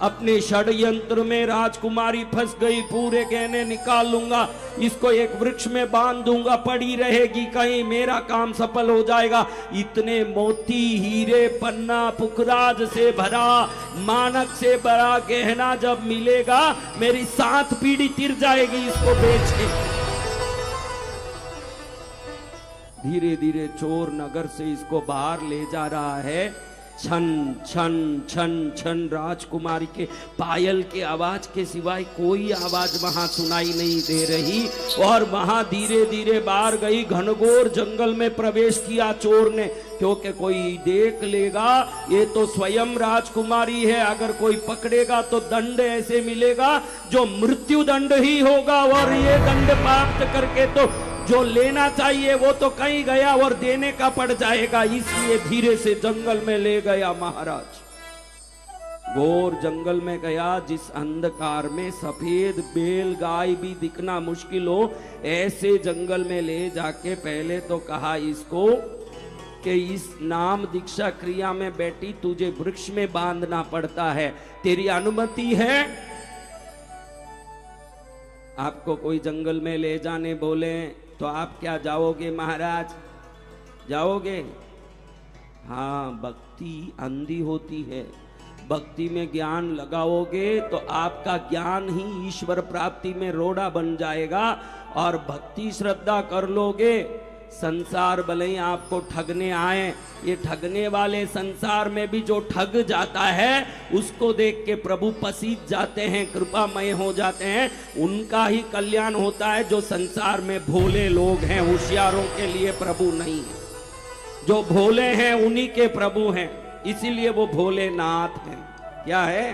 अपने षड्यंत्र में राजकुमारी फंस गई, पूरे गहने निकाल लूंगा, इसको एक वृक्ष में बांध दूंगा, पड़ी रहेगी, कहीं मेरा काम सफल हो जाएगा। इतने मोती, हीरे, पन्ना, पुखराज से भरा, मानक से भरा गहना जब मिलेगा, मेरी 7 पीढ़ी तिर जाएगी इसको बेच के। धीरे धीरे चोर नगर से इसको बाहर ले जा रहा है। छन छन छन छन राजकुमारी के पायल के आवाज के सिवाय कोई आवाज वहां सुनाई नहीं दे रही। और वहां धीरे धीरे बाहर गई, घनघोर जंगल में प्रवेश किया चोर ने, क्योंकि कोई देख लेगा ये तो स्वयं राजकुमारी है, अगर कोई पकड़ेगा तो दंड ऐसे मिलेगा जो मृत्यु दंड ही होगा। और ये दंड प्राप्त करके तो जो लेना चाहिए वो तो कहीं गया और देने का पड़ जाएगा, इसलिए धीरे से जंगल में ले गया महाराज। घोर जंगल में गया, जिस अंधकार में सफेद बैल गाय भी दिखना मुश्किल हो, ऐसे जंगल में ले जाके पहले तो कहा इसको कि इस नाम दीक्षा क्रिया में बैठी तुझे वृक्ष में बांधना पड़ता है, तेरी अनुमति है? आपको कोई जंगल में ले जाने बोले तो आप क्या जाओगे महाराज? जाओगे? हाँ, भक्ति अंधी होती है। भक्ति में ज्ञान लगाओगे तो आपका ज्ञान ही ईश्वर प्राप्ति में रोड़ा बन जाएगा। और भक्ति श्रद्धा कर लोगे, संसार भले ही आपको ठगने आए, ये ठगने वाले संसार में भी जो ठग जाता है उसको देख के प्रभु पसीज जाते हैं, कृपामय हो जाते हैं, उनका ही कल्याण होता है। जो संसार में भोले लोग हैं, होशियारों के लिए प्रभु नहीं है, जो भोले हैं उन्हीं के प्रभु हैं, इसीलिए वो भोलेनाथ हैं। क्या है?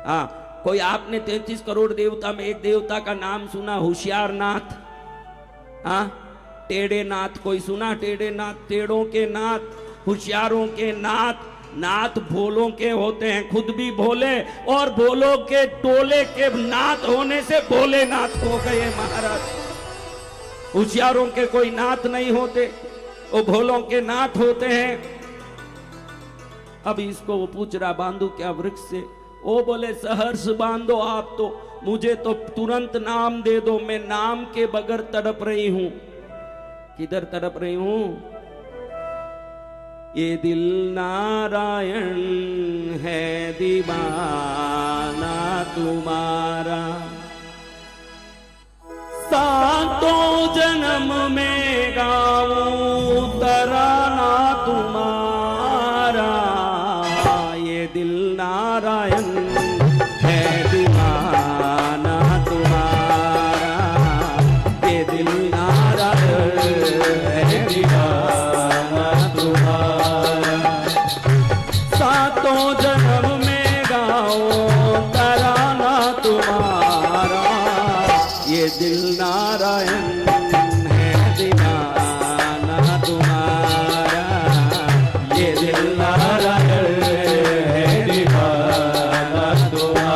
हाँ, कोई आपने 33 करोड़ देवता में एक देवता का नाम सुना, होशियार नाथ? हाँ, टेढ़े नाथ कोई सुना? टेढ़े नाथ, टेढ़ों के नाथ, होशियारों के नाथ। नाथ भोलों के होते हैं, खुद भी भोले, और भोलों के टोले के नाथ होने से भोलेनाथ हो गए महाराज। होशियारों के कोई नाथ नहीं होते, वो भोलों के नाथ होते हैं। अब इसको वो पूछ रहा, बांधू क्या वृक्ष से? वो बोले सहर्ष बांधो आप तो, मुझे तो तुरंत नाम दे दो, मैं नाम के बगैर तड़प रही हूं। किधर तड़प रही हूं? ये दिल नारायण है दीवाना तुम्हारा, सातों जन्म में गाऊं तराना तुम्हारा। ये दिल नारायण है दीवाना तुम्हारा, ये दिल नारायण है दीवाना तुम्हारा, सातों जन्म में गाओ तराना तुम्हारा। ये दिल नारायण है दीवाना तुम्हारा, ये दिल नारायण है दीवाना तुम्हारा।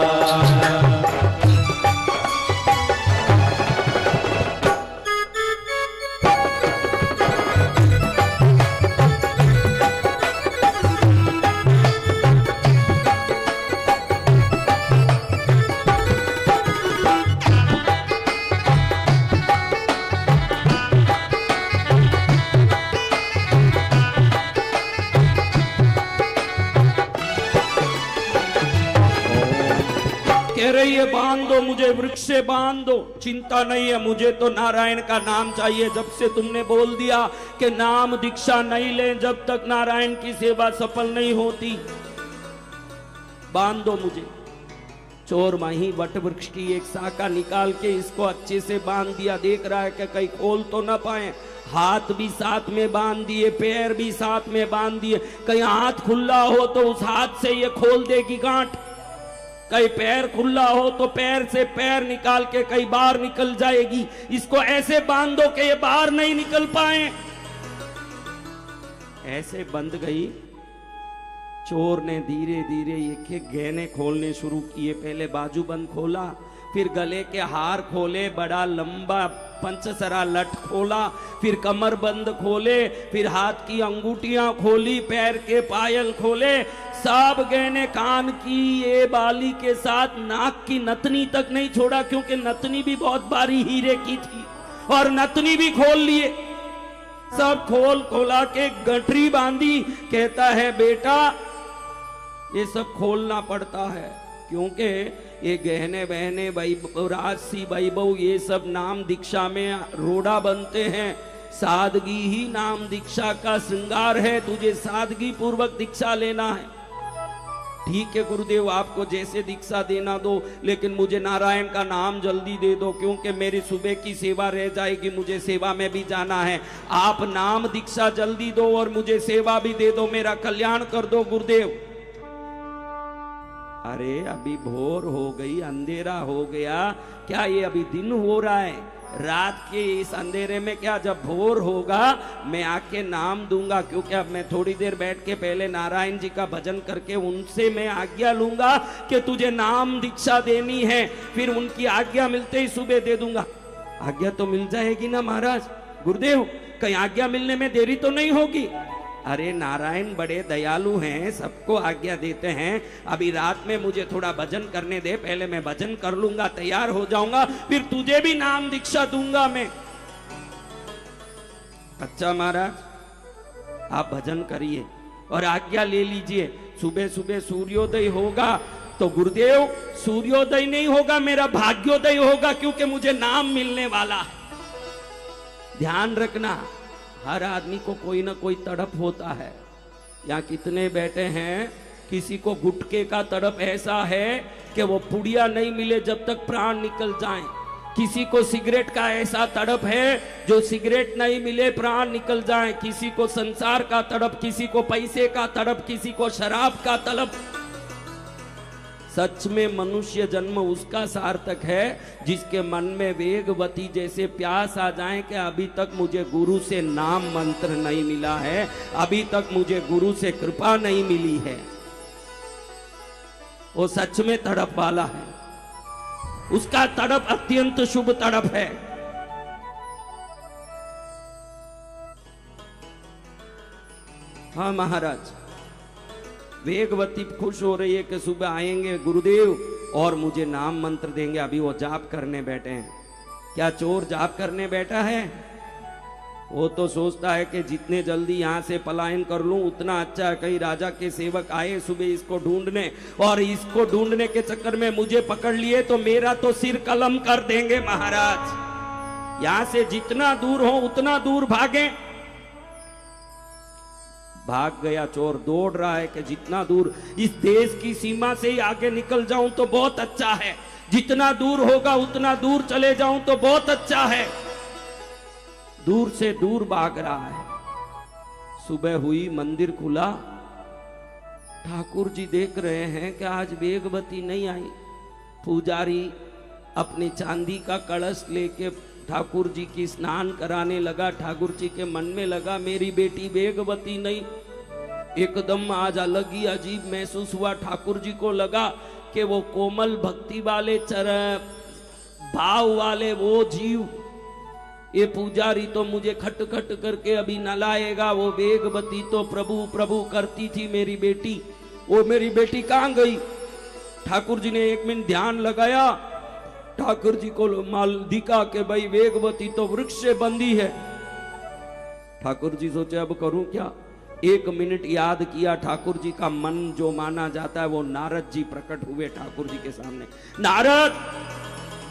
ये बांध दो मुझे, वृक्ष से बांध दो, चिंता नहीं है, मुझे तो नारायण का नाम चाहिए। जब से तुमने बोल दिया कि नाम दीक्षा नहीं ले जब तक नारायण की सेवा सफल नहीं होती, बांध दो मुझे। चोर वहीं वट वृक्ष की एक शाखा निकाल के इसको अच्छे से बांध दिया। देख रहा है कि कहीं खोल तो ना पाए, हाथ भी साथ में बांध दिए, पैर भी साथ में बांध दिए, कहीं हाथ खुला हो तो उस हाथ से ये खोल देगी गांठ, कहीं पैर खुला हो तो पैर से पैर निकाल के कई बाहर निकल जाएगी। इसको ऐसे बांध दो कि ये बाहर नहीं निकल पाए। ऐसे बंध गई। चोर ने धीरे धीरे एक एक गहने खोलने शुरू किए। पहले बाजूबंद खोला, फिर गले के हार खोले, बड़ा लंबा पंचसरा लट खोला, फिर कमरबंद खोले, फिर हाथ की अंगूठियां खोली, पैर के पायल खोले, सब गहने, कान की ये बाली के साथ नाक की नथनी तक नहीं छोड़ा, क्योंकि नथनी भी बहुत बारी हीरे की थी, और नथनी भी खोल लिए। सब खोला के गठरी बांधी। कहता है बेटा ये सब खोलना पड़ता है, क्योंकि ये गहने बहने राजसी वैभव ये सब नाम दीक्षा में रोड़ा बनते हैं। सादगी ही नाम दीक्षा का श्रृंगार है, तुझे सादगी पूर्वक दीक्षा लेना है। ठीक है गुरुदेव, आपको जैसे दीक्षा देना दो, लेकिन मुझे नारायण का नाम जल्दी दे दो, क्योंकि मेरी सुबह की सेवा रह जाएगी, मुझे सेवा में भी जाना है। आप नाम दीक्षा जल्दी दो और मुझे सेवा भी दे दो, मेरा कल्याण कर दो गुरुदेव। अरे अभी भोर हो गई, अंधेरा हो गया, क्या ये अभी दिन हो रहा है? रात के इस अंधेरे में क्या जब भोर होगा मैं आके नाम दूंगा, क्योंकि अब मैं थोड़ी देर बैठ के पहले नारायण जी का भजन करके उनसे मैं आज्ञा लूंगा कि तुझे नाम दीक्षा देनी है, फिर उनकी आज्ञा मिलते ही सुबह दे दूंगा। आज्ञा तो मिल जाएगी ना महाराज? गुरुदेव कहीं आज्ञा मिलने में देरी तो नहीं होगी? अरे नारायण बड़े दयालु हैं, सबको आज्ञा देते हैं। अभी रात में मुझे थोड़ा भजन करने दे, पहले मैं भजन कर लूंगा, तैयार हो जाऊंगा, फिर तुझे भी नाम दीक्षा दूंगा मैं। अच्छा महाराज आप भजन करिए और आज्ञा ले लीजिए। सुबह सुबह सूर्योदय होगा तो गुरुदेव सूर्योदय नहीं होगा, मेरा भाग्योदय होगा, क्योंकि मुझे नाम मिलने वाला है। ध्यान रखना, हर आदमी को कोई ना कोई तड़प होता है। यहाँ कितने बैठे हैं, किसी को गुटके का तड़प ऐसा है कि वो पुड़िया नहीं मिले जब तक प्राण निकल जाएं। किसी को सिगरेट का ऐसा तड़प है जो सिगरेट नहीं मिले प्राण निकल जाएं। किसी को संसार का तड़प, किसी को पैसे का तड़प, किसी को शराब का तड़प। सच में मनुष्य जन्म उसका सार्थक है जिसके मन में वेगवती जैसे प्यास आ जाए कि अभी तक मुझे गुरु से नाम मंत्र नहीं मिला है, अभी तक मुझे गुरु से कृपा नहीं मिली है। वो सच में तड़प वाला है, उसका तड़प अत्यंत शुभ तड़प है। हाँ महाराज, वेगवती खुश हो रही है कि सुबह आएंगे गुरुदेव और मुझे नाम मंत्र देंगे। अभी वो जाप करने बैठे हैं। क्या चोर जाप करने बैठा है? वो तो सोचता है कि जितने जल्दी यहाँ से पलायन कर लूं उतना अच्छा है। कहीं राजा के सेवक आए सुबह इसको ढूंढने, और इसको ढूंढने के चक्कर में मुझे पकड़ लिए तो मेरा तो सिर कलम कर देंगे महाराज। यहाँ से जितना दूर हो उतना दूर भागे। भाग गया चोर, दौड़ रहा है कि जितना दूर इस देश की सीमा से ही आगे निकल जाऊं तो बहुत अच्छा है, जितना दूर होगा उतना दूर चले जाऊं तो बहुत अच्छा है। दूर से दूर भाग रहा है। सुबह हुई, मंदिर खुला, ठाकुर जी देख रहे हैं कि आज वेगवती नहीं आई। पुजारी अपनी चांदी का कलश लेके ठाकुर जी की स्नान कराने लगा। ठाकुर जी के मन में लगा मेरी बेटी वेगवती नहीं। एकदम आज अलग ही अजीब महसूस हुआ। ठाकुर जी को लगा कि वो कोमल भक्ति वाले भाव वाले वो जीव, ये पुजारी तो मुझे खट खट करके अभी न लाएगा। वो वेगवती तो प्रभु प्रभु करती थी मेरी बेटी, वो मेरी बेटी कहाँ गई? ठाकुर जी ने एक मिनट ध्यान लगाया, ठाकुर जी को माल दिखा के भाई वेगवती तो वृक्ष से बंधी है। ठाकुर जी सोचे अब करूं क्या? एक मिनट याद किया, ठाकुर जी का मन जो माना जाता है वो नारद जी प्रकट हुए ठाकुर जी के सामने। नारद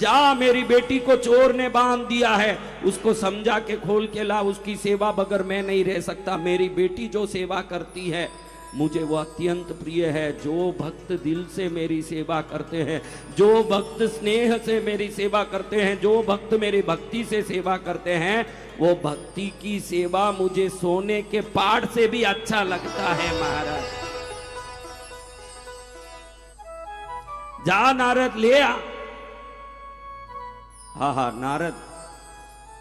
जा, मेरी बेटी को चोर ने बांध दिया है, उसको समझा के खोल के ला, उसकी सेवा बगैर मैं नहीं रह सकता। मेरी बेटी जो सेवा करती है मुझे वो अत्यंत प्रिय है। जो भक्त दिल से मेरी सेवा करते हैं, जो भक्त स्नेह से मेरी सेवा करते हैं, जो भक्त मेरी भक्ति से सेवा करते हैं, वो भक्ति की सेवा मुझे सोने के पहाड़ से भी अच्छा लगता है महाराज। जा नारद ले आ। हाँ, नारद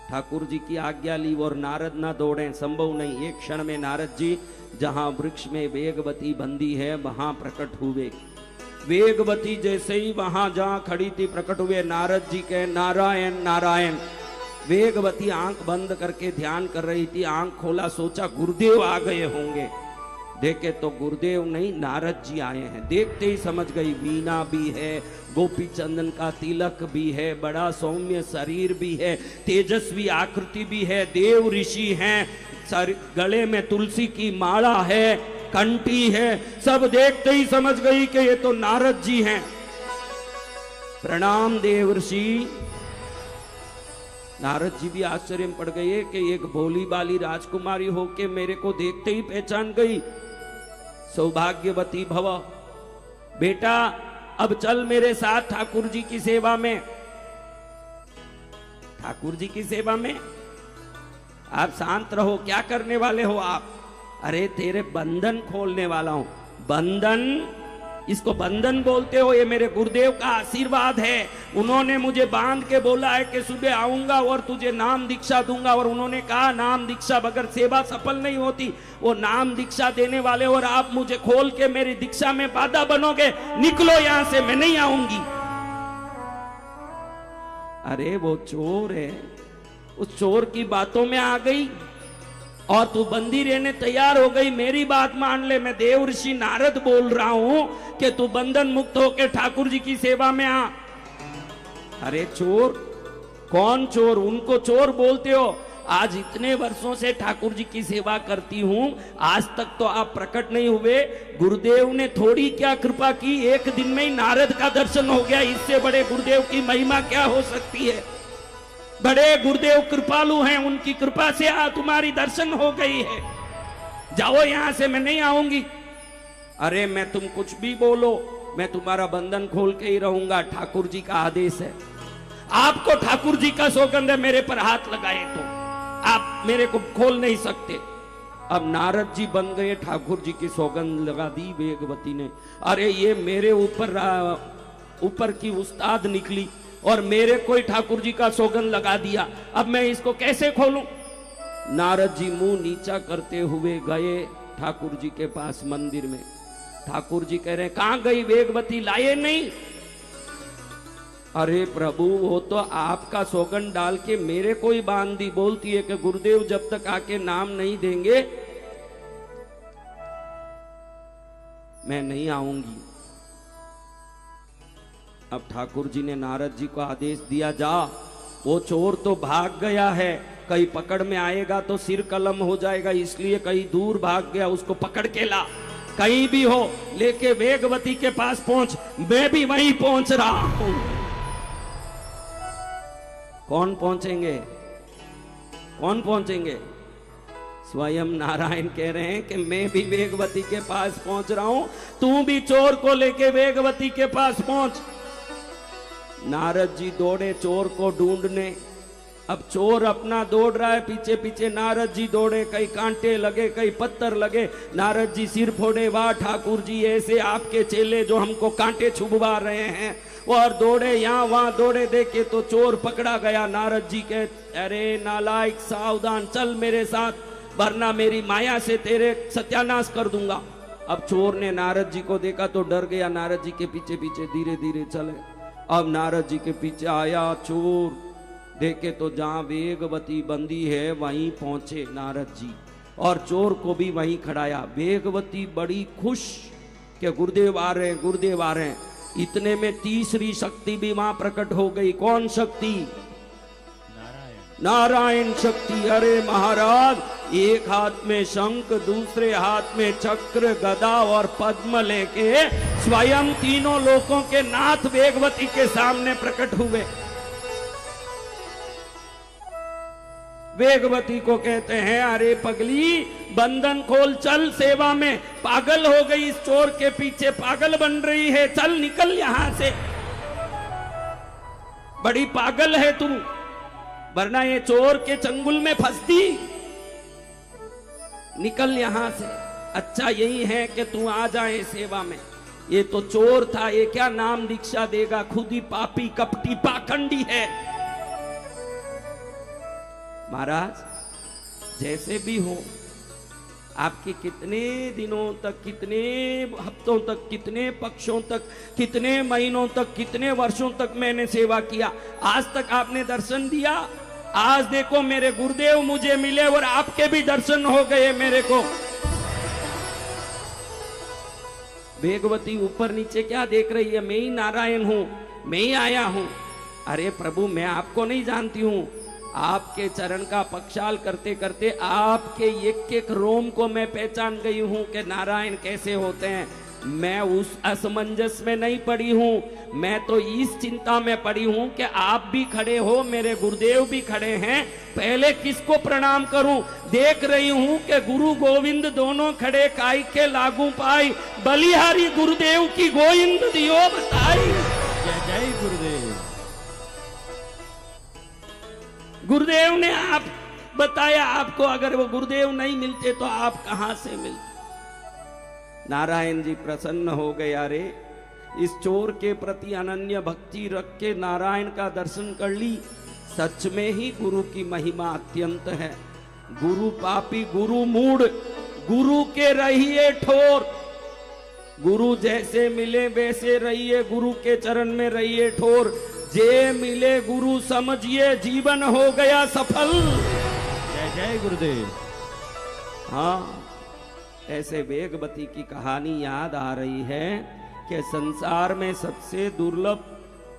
ठाकुर जी की आज्ञा ली और नारद ना दौड़े, संभव नहीं। एक क्षण में नारद जी जहां वृक्ष में वेगवती बंदी है वहां प्रकट हुए। वेगवती जैसे ही वहां जहां खड़ी थी प्रकट हुए। नारद जी कहे नारायण नारायण। वेगवती आंख बंद करके ध्यान कर रही थी, आंख खोला, सोचा गुरुदेव आ गए होंगे। देखे तो गुरुदेव नहीं, नारद जी आए हैं। देखते ही समझ गई, वीणा भी है, गोपी चंदन का तिलक भी है, बड़ा सौम्य शरीर भी है, तेजस्वी आकृति भी है, देव ऋषि हैं, गले में तुलसी की माला है, कंठी है। सब देखते ही समझ गई कि ये तो नारद जी हैं। प्रणाम देव ऋषि। नारद जी भी आश्चर्य में पड़ गए कि एक भोली बाली राजकुमारी होके मेरे को देखते ही पहचान गई। सौभाग्यवती भव। बेटा अब चल मेरे साथ ठाकुर जी की सेवा में। ठाकुर जी की सेवा में? आप शांत रहो, क्या करने वाले हो आप? अरे तेरे बंधन खोलने वाला हूं। बंधन? इसको बंधन बोलते हो? ये मेरे गुरुदेव का आशीर्वाद है। उन्होंने मुझे बांध के बोला है कि सुबह आऊंगा और तुझे नाम दीक्षा दूंगा, और उन्होंने कहा नाम दीक्षा बगैर सेवा सफल नहीं होती। वो नाम दीक्षा देने वाले और आप मुझे खोल के मेरी दीक्षा में बाधा बनोगे। निकलो यहां से, मैं नहीं आऊंगी। अरे वो चोर है, उस चोर की बातों में आ गई और तू बंदी रहने तैयार हो गई। मेरी बात मान ले, मैं देव ऋषि नारद बोल रहा हूं कि तू बंधन मुक्त होकर ठाकुर जी की सेवा में आ। अरे चोर? कौन चोर? उनको चोर बोलते हो? आज इतने वर्षों से ठाकुर जी की सेवा करती हूं, आज तक तो आप प्रकट नहीं हुए। गुरुदेव ने थोड़ी क्या कृपा की, एक दिन में ही नारद का दर्शन हो गया। इससे बड़े गुरुदेव की महिमा क्या हो सकती है? बड़े गुरुदेव कृपालु हैं, उनकी कृपा से तुम्हारी दर्शन हो गई है। जाओ यहां से, मैं नहीं आऊंगी। अरे मैं तुम कुछ भी बोलो, मैं तुम्हारा बंधन खोल के ही रहूंगा। ठाकुर जी का आदेश है। आपको ठाकुर जी का सौगंध है, मेरे पर हाथ लगाए तो आप मेरे को खोल नहीं सकते। अब नारद जी बन गए, ठाकुर जी की सौगंध लगा दी वेगवती ने। अरे ये मेरे ऊपर की उस्ताद निकली और मेरे कोई ठाकुर जी का सौगंध लगा दिया। अब मैं इसको कैसे खोलूं? नारद जी मुंह नीचा करते हुए गए ठाकुर जी के पास मंदिर में। ठाकुर जी कह रहे कहां गई वेगवती, लाए नहीं? अरे प्रभु वो तो आपका सौगंध डाल के मेरे को ही बांध दी। बोलती है कि गुरुदेव जब तक आके नाम नहीं देंगे मैं नहीं आऊंगी। अब ठाकुर जी ने नारद जी को आदेश दिया, जा। वो चोर तो भाग गया है, कहीं पकड़ में आएगा तो सिर कलम हो जाएगा, इसलिए कहीं दूर भाग गया, उसको पकड़ के ला। कहीं भी हो लेके वेगवती के पास पहुंच। मैं भी वहीं पहुंच रहा हूं। कौन पहुंचेंगे? कौन पहुंचेंगे? स्वयं नारायण कह रहे हैं कि मैं भी वेगवती के पास पहुंच रहा हूं, तू भी चोर को लेके वेगवती के पास पहुंच। नारद जी दौड़े चोर को ढूंढने। अब चोर अपना दौड़ रहा है, पीछे पीछे नारद जी दौड़े। कई कांटे लगे, कई पत्थर लगे। नारद जी सिर फोड़े, वाह ठाकुर जी ऐसे आपके चेले जो हमको कांटे छुपवा रहे हैं। और दौड़े यहाँ वहां दौड़े, देखे तो चोर पकड़ा गया। नारद जी के अरे नालायक सावधान, चल मेरे साथ, वरना मेरी माया से तेरे सत्यानाश कर दूंगा। अब चोर ने नारद जी को देखा तो डर गया, नारद जी के पीछे पीछे धीरे धीरे चले। अब नारद जी के पीछे आया चोर, देखे तो जहां वेगवती बंदी है वहीं पहुंचे नारद जी और चोर को भी वहीं खड़ाया। वेगवती बड़ी खुश कि गुरुदेव आ रहे हैं, गुरुदेव आ रहे हैं। इतने में तीसरी शक्ति भी वहां प्रकट हो गई। कौन शक्ति? नारायण शक्ति। अरे महाराज, एक हाथ में शंख, दूसरे हाथ में चक्र, गदा और पद्म लेके स्वयं तीनों लोकों के नाथ वेगवती के सामने प्रकट हुए। वेगवती को कहते हैं, अरे पगली बंधन खोल, चल सेवा में। पागल हो गई, इस चोर के पीछे पागल बन रही है, चल निकल यहां से। बड़ी पागल है तू, वरना ये चोर के चंगुल में फंसती। निकल यहां से। अच्छा यही है कि तू आ जाए सेवा में। ये तो चोर था, ये क्या नाम दीक्षा देगा? खुद ही पापी कपटी पाखंडी है। महाराज जैसे भी हो, आपके कितने दिनों तक, कितने हफ्तों तक, कितने पक्षों तक, कितने महीनों तक, कितने वर्षों तक मैंने सेवा किया, आज तक आपने दर्शन दिया। आज देखो मेरे गुरुदेव मुझे मिले और आपके भी दर्शन हो गए मेरे को। वेगवती ऊपर नीचे क्या देख रही है? मैं ही नारायण हूं, मैं ही आया हूं। अरे प्रभु, मैं आपको नहीं जानती हूं, आपके चरण का पक्षाल करते करते आपके एक एक रोम को मैं पहचान गई हूं कि नारायण कैसे होते हैं। मैं उस असमंजस में नहीं पड़ी हूं, मैं तो इस चिंता में पड़ी हूं कि आप भी खड़े हो, मेरे गुरुदेव भी खड़े हैं, पहले किसको प्रणाम करूं। देख रही हूं कि गुरु गोविंद दोनों खड़े, काई के लागू पाई, बलिहारी गुरुदेव की गोविंद दियो बताई। जय जय गुरुदेव। गुरुदेव ने आप बताया, आपको अगर वो गुरुदेव नहीं मिलते तो आप कहां से मिलते। नारायण जी प्रसन्न हो गए। अरे इस चोर के प्रति अनन्य भक्ति रख के नारायण का दर्शन कर ली। सच में ही गुरु की महिमा अत्यंत है। गुरु पापी गुरु मूढ़, गुरु के रहिए ठोर। गुरु जैसे मिले वैसे रहिए, गुरु के चरण में रहिए ठोर। जे मिले गुरु समझिए, जीवन हो गया सफल। जय जय गुरुदेव। हाँ, ऐसे वेगवती की कहानी याद आ रही है कि संसार में सबसे दुर्लभ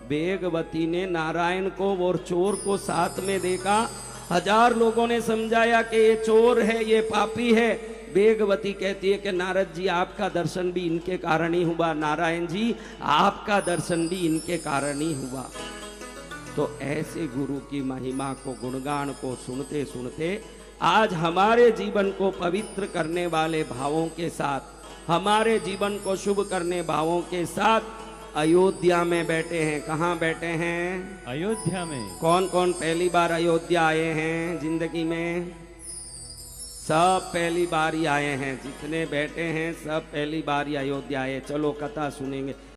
वेगवती ने नारायण को और चोर को साथ में देखा। 1000 लोगों ने समझाया कि ये चोर है, ये पापी है। वेगवती कहती है कि नारद जी, आपका दर्शन भी इनके कारण ही हुआ। नारायण जी, आपका दर्शन भी इनके कारण ही हुआ। तो ऐसे गुरु की महिमा को, गुणगान को सुनते सुनते आज हमारे जीवन को पवित्र करने वाले भावों के साथ, हमारे जीवन को शुभ करने भावों के साथ अयोध्या में बैठे हैं। कहाँ बैठे हैं? अयोध्या में। कौन कौन पहली बार अयोध्या आए हैं जिंदगी में? सब पहली बार ही आए हैं। जितने बैठे हैं सब पहली बार ही अयोध्या आए। चलो कथा सुनेंगे।